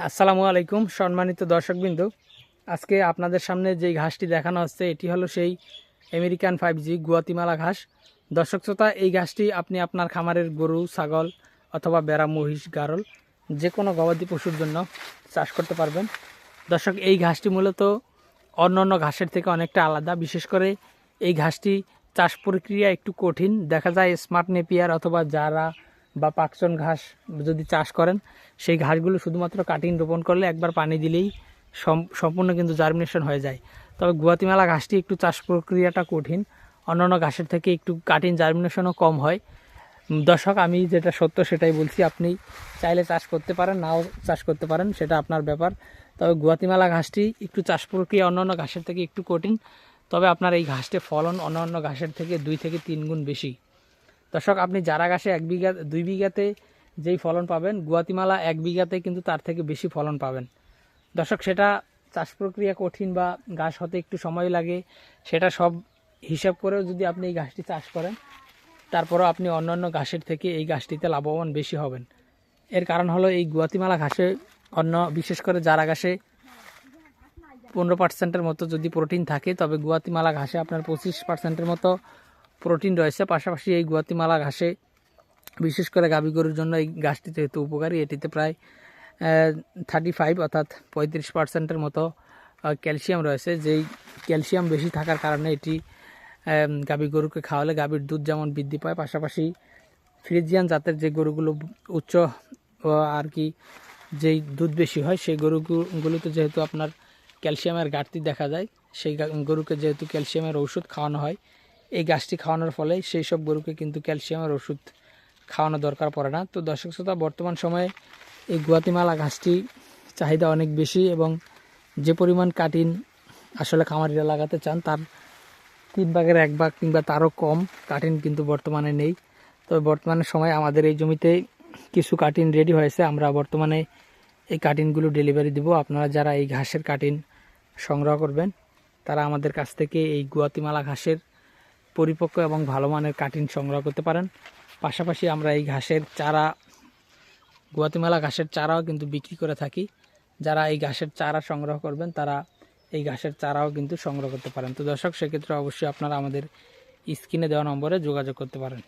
আসসালামু আলাইকুম সম্মানিত দর্শকবৃন্দ। আজকে আপনাদের সামনে যেই ঘাসটি দেখানো হচ্ছে এটি হলো সেই আমেরিকান 5G গুয়াতিমালা ঘাস। দর্শক শ্রোতা, এই ঘাসটি আপনি আপনার খামারের গরু, ছাগল অথবা বেড়া, মহিষ, গারল যে কোনো গবাদি পশুর জন্য চাষ করতে পারবেন। দর্শক, এই ঘাসটি মূলত অন্যান্য ঘাসের থেকে অনেকটা আলাদা। বিশেষ করে এই ঘাসটি চাষ প্রক্রিয়া একটু কঠিন। দেখা যায় স্মার্ট নেপিয়ার অথবা জারা বা পাকচন ঘাস যদি চাষ করেন, সেই ঘাসগুলো শুধুমাত্র কাটিং রোপণ করলে একবার পানি দিলেই সম্পূর্ণ কিন্তু জার্মিনেশন হয়ে যায়। তবে গুয়াতিমালা ঘাসটি একটু চাষ প্রক্রিয়াটা কঠিন, অন্যান্য ঘাসের থেকে একটু কাটিং জার্মিনেশনও কম হয়। দর্শক, আমি যেটা সত্য সেটাই বলছি। আপনি চাইলে চাষ করতে পারেন, নাও চাষ করতে পারেন, সেটা আপনার ব্যাপার। তবে গুয়াতিমালা ঘাসটি একটু চাষ প্রক্রিয়া অন্যান্য ঘাসের থেকে একটু কঠিন। তবে আপনার এই ঘাসটি ফলন অন্যান্য ঘাসের থেকে 2 থেকে 3 গুণ বেশি। দর্শক, আপনি যারা ঘাসে 1 বিঘা 2 বিঘাতে যেই ফলন পাবেন, গুয়াতিমালা 1 বিঘাতে কিন্তু তার থেকে বেশি ফলন পাবেন। দর্শক, সেটা চাষ প্রক্রিয়া কঠিন বা ঘাস হতে একটু সময় লাগে, সেটা সব হিসাব করেও যদি আপনি এই ঘাসটি চাষ করেন, তারপরেও আপনি অন্যান্য ঘাসের থেকে এই ঘাসটিতে লাভবান বেশি হবেন। এর কারণ হলো এই গুয়াতিমালা ঘাসে বিশেষ করে যারা ঘাসে 15% মতো যদি প্রোটিন থাকে, তবে গুয়াতিমালা ঘাসে আপনার 25% মতো প্রোটিন রয়েছে। পাশাপাশি এই গুয়াতিমালা ঘাসে বিশেষ করে গাভী গরুর জন্য এই ঘাসটি যেহেতু উপকারী, এটিতে প্রায় 35 অর্থাৎ 35% মতো ক্যালসিয়াম রয়েছে। যেই ক্যালসিয়াম বেশি থাকার কারণে এটি গাভী গরুকে খাওয়ালে গাভীর দুধ যেমন বৃদ্ধি পায়, পাশাপাশি ফ্রিজিয়ান জাতের যে গরুগুলো উচ্চ আর কি যেই দুধ বেশি হয়, সেই গরুগুলোতে যেহেতু আপনার ক্যালসিয়ামের ঘাটতি দেখা যায়, সেই গরুকে যেহেতু ক্যালসিয়ামের ওষুধ খাওয়ানো হয়, এই গাছটি খাওয়ানোর ফলে সেই সব গরুকে কিন্তু ক্যালসিয়ামের ওষুধ খাওয়ানো দরকার পড়ে না। তো দর্শক শ্রোতা, বর্তমান সময়ে এই গুয়াতিমালা ঘাসটি চাহিদা অনেক বেশি এবং যে পরিমাণ কাটিন আসলে খামারিরা লাগাতে চান, তার 3 ভাগের 1 ভাগ কিংবা তারও কম কাটিন কিন্তু বর্তমানে নেই। তবে বর্তমানে সময় আমাদের এই জমিতে কিছু কাটিন রেডি হয়েছে। আমরা বর্তমানে এই কাটিনগুলো ডেলিভারি দিব। আপনারা যারা এই ঘাসের কাটিন সংগ্রহ করবেন, তারা আমাদের কাছ থেকে এই গুয়াতিমালা ঘাসের পরিপক্ক এবং ভালো মানের কাটিন সংগ্রহ করতে পারেন। পাশাপাশি আমরা এই ঘাসের চারা, গুয়াতিমালা ঘাসের চারাও কিন্তু বিক্রি করে থাকি। যারা এই ঘাসের চারা সংগ্রহ করবেন, তারা এই ঘাসের চারাও কিন্তু সংগ্রহ করতে পারেন। তো দর্শক, সেক্ষেত্রে অবশ্যই আপনারা আমাদের স্ক্রিনে দেওয়া নম্বরে যোগাযোগ করতে পারেন।